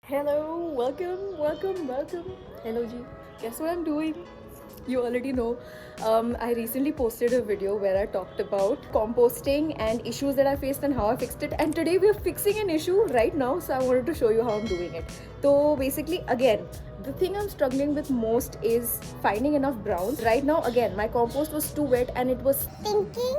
Hello, welcome. Hello, G. Guess what I'm doing? You already know. I recently posted a video where I talked about composting and issues that I faced and how I fixed it. And today we're fixing an issue right now, so I wanted to show you how I'm doing it. So basically, again, the thing I'm struggling with most is finding enough browns. Right now, again, my compost was too wet and it was stinking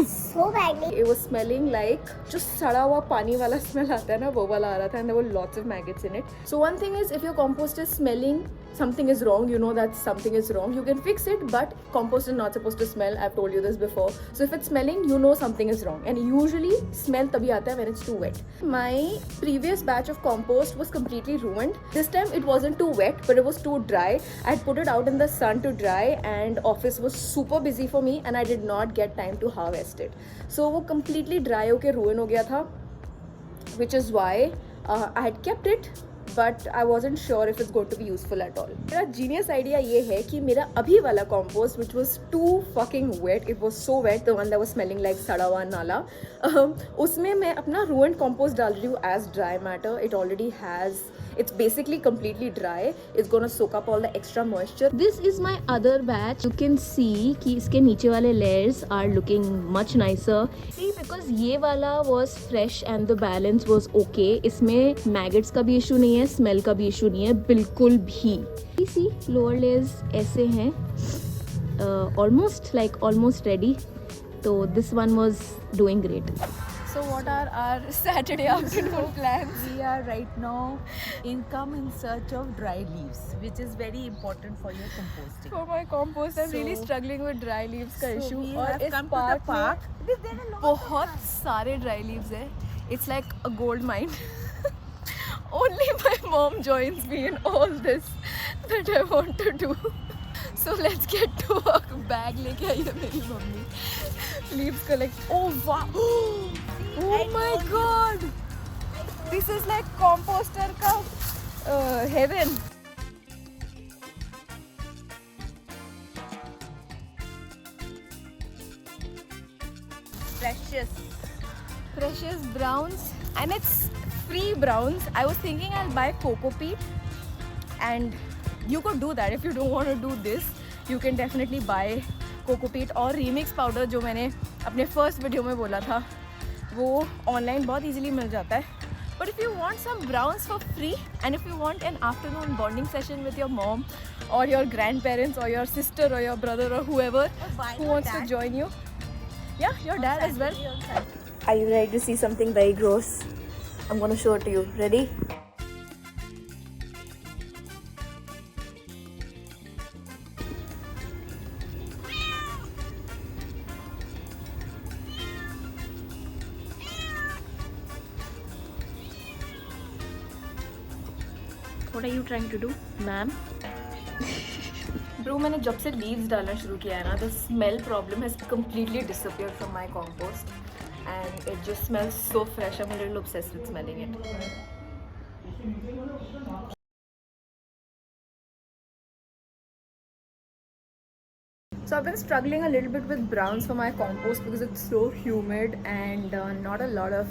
so badly. It was smelling like just सड़ा हुआ पानी वाला smell आता है ना, वो वाला आ रहा था, and there were lots of maggots in it. So one thing is, if your compost is smelling something is wrong, you know that something is wrong, you can fix it, but compost is not supposed to smell. I've told you this before. So if it's smelling, you know something is wrong, and usually smell तभी आता है when it's too wet. My previous batch of compost was completely ruined. This time it wasn't too wet, but it was too dry. I had put it out in the sun to dry, and office was super busy for me, and I did not get time to harvest it. So वो completely dry होके ruin हो गया था, which is why I had kept it. But I wasn't sure if it's going to be useful at all. मेरा genius idea ये है कि मेरा अभी वाला compost, which was too fucking wet, it was so wet, the one that was smelling like सड़ा हुआ नाला, उसमें मैं अपना ruined compost डाल रही हूँ as dry matter. It already has, it's basically completely dry. It's gonna soak up all the extra moisture. This is my other batch. You can see कि इसके नीचे वाले layers are looking much nicer. See, because ये वाला was fresh and the balance was okay. इसमें maggots का भी issue नहीं है, smell का भी issue नहीं है, बिल्कुल भी. See, lower layers ऐसे हैं, almost ready. So this one was doing great. So what are our Saturday afternoon plans? We are right now in search of dry leaves, which is very important for your composting. For my compost, I'm really struggling with dry leaves का issue. We और have इस come to the park. बहुत सारे dry leaves है. It's like a gold mine. Only my mom joins me in all this that I want to do. So let's get to work. Bag लेके आई है मेरी mummy. Leaves collect. Oh wow! Oh my god! This is like composter ka heaven. Precious browns, and it's free browns. I was thinking I'll buy Cocopeat, and you could do that if you don't want to do this. You can definitely buy Cocopeat और remix powder जो मैंने अपने first video में बोला था, वो online बहुत easily मिल जाता है. But if you want some browns for free, and if you want an afternoon bonding session with your mom or your grandparents or your sister or your brother or whoever who wants to join you, yeah, your dad as well. Are you ready to see something very gross? I'm gonna show it to you. Ready? What are you trying to do, ma'am? Bro, मैंने जब से leaves डालना शुरू किया है ना, the smell problem has completely disappeared from my compost, and it just smells so fresh. I'm a little obsessed with smelling it. So I've been struggling a little bit with browns for my compost because it's so humid and not a lot of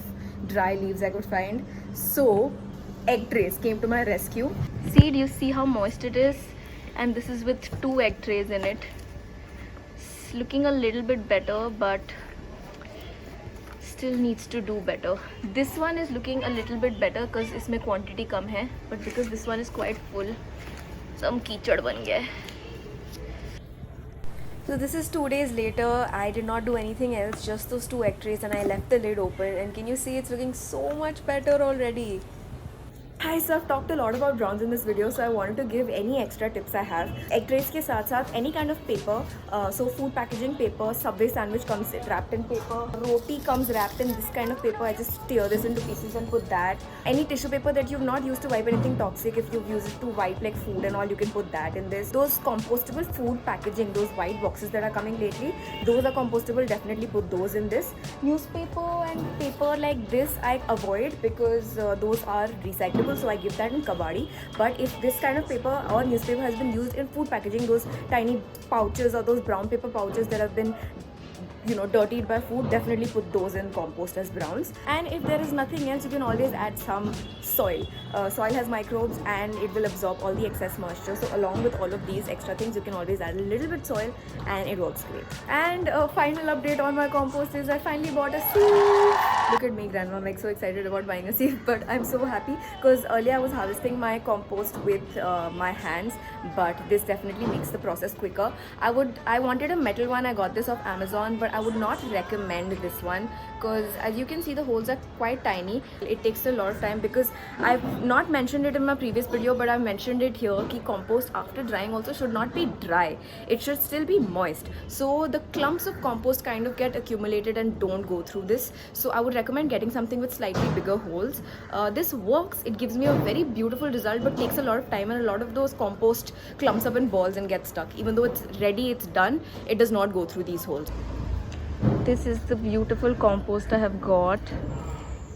dry leaves I could find. So egg trays came to my rescue. See, do you see how moist it is? And this is with 2 egg trays in it. It's looking a little bit better, but still needs to do better. This one is looking a little bit better because इसमें quantity कम है, but because this one is quite full, some कीचड़ बन गया है. So this is 2 days later. I did not do anything else, just those 2 egg trays, and I left the lid open, and can you see it's looking so much better already. Hi, so I've talked a lot about browns in this video, so I wanted to give any extra tips I have. Egg trays के साथ साथ any kind of paper, so food packaging paper, Subway sandwich comes wrapped in paper, roti comes wrapped in this kind of paper. I just tear this into pieces and put that. Any tissue paper that you've not used to wipe anything toxic, if you've used it to wipe like food and all, you can put that in this. Those compostable food packaging, those white boxes that are coming lately, those are compostable. Definitely put those in this. Newspaper and paper like this I avoid because those are recyclable. So I give that in kabadi. But if this kind of paper or newspaper has been used in food packaging, those tiny pouches or those brown paper pouches that have been dirtied by food, definitely put those in compost as browns. And if there is nothing else, you can always add some soil. Soil has microbes and it will absorb all the excess moisture. So along with all of these extra things, you can always add a little bit soil and it works great. And a final update on my compost is I finally bought a sieve. Look at me, grandma, I'm like so excited about buying a sieve, but I'm so happy because earlier I was harvesting my compost with my hands, but this definitely makes the process quicker. I wanted a metal one. I got this off Amazon, but I would not recommend this one because as you can see, the holes are quite tiny. It takes a lot of time because I've not mentioned it in my previous video, but I've mentioned it here कि compost after drying also should not be dry. It should still be moist. So the clumps of compost kind of get accumulated and don't go through this. So I would recommend getting something with slightly bigger holes. This works. It gives me a very beautiful result, but takes a lot of time, and a lot of those compost clumps up in balls and get stuck. Even though it's ready, it's done, it does not go through these holes. This is the beautiful compost I have got,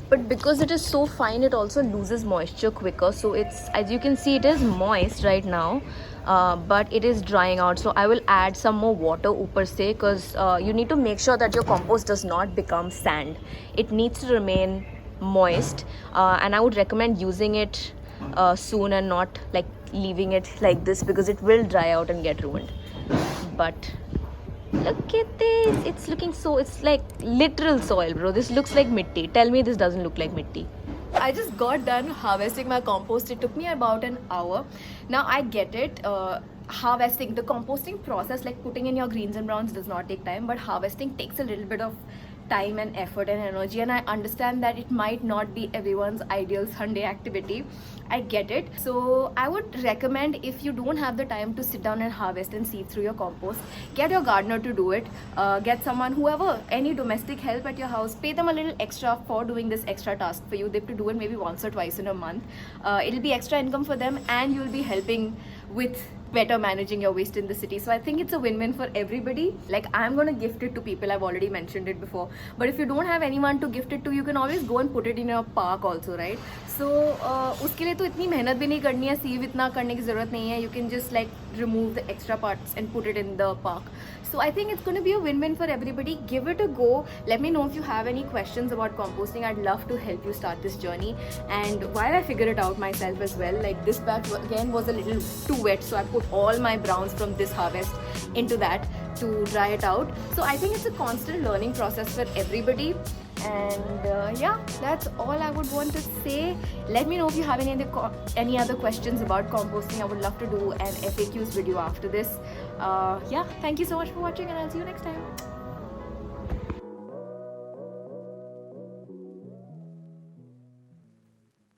but because it is so fine, it also loses moisture quicker. So it's, as you can see, it is moist right now, but it is drying out. So I will add some more water upar se, because you need to make sure that your compost does not become sand. It needs to remain moist, and I would recommend using it soon and not like leaving it like this, because it will dry out and get ruined. But look at this, it's looking so, it's like literal soil, bro. This looks like mitti. Tell me this doesn't look like mitti. I just got done harvesting my compost. It took me about an hour. Now I get it. Harvesting, the composting process, like putting in your greens and browns, does not take time, but harvesting takes a little bit of time and effort and energy, and I understand that it might not be everyone's ideal Sunday activity. I get it. So I would recommend, if you don't have the time to sit down and harvest and sieve through your compost, get your gardener to do it. Get someone, whoever, any domestic help at your house, pay them a little extra for doing this extra task for you. They have to do it maybe once or twice in a month. It'll be extra income for them, and you'll be helping with better managing your waste in the city. So I think it's a win-win for everybody. Like, I'm gonna gift it to people. I've already mentioned it before, but if you don't have anyone to gift it to, you can always go and put it in your park also, right? So उसके लिए तो इतनी मेहनत भी नहीं करनी है, sieve इतना करने की ज़रूरत नहीं है. You can just like remove the extra parts and put it in the park. So I think it's going to be a win-win for everybody. Give it a go. Let me know if you have any questions about composting. I'd love to help you start this journey. And while I figure it out myself as well, like this bag again was a little too wet, so I put all my browns from this harvest into that to dry it out. So I think it's a constant learning process for everybody. And yeah, that's all I would want to say. Let me know if you have any other questions about composting. I would love to do an FAQs video after this. Yeah, thank you so much for watching, and I'll see you next time.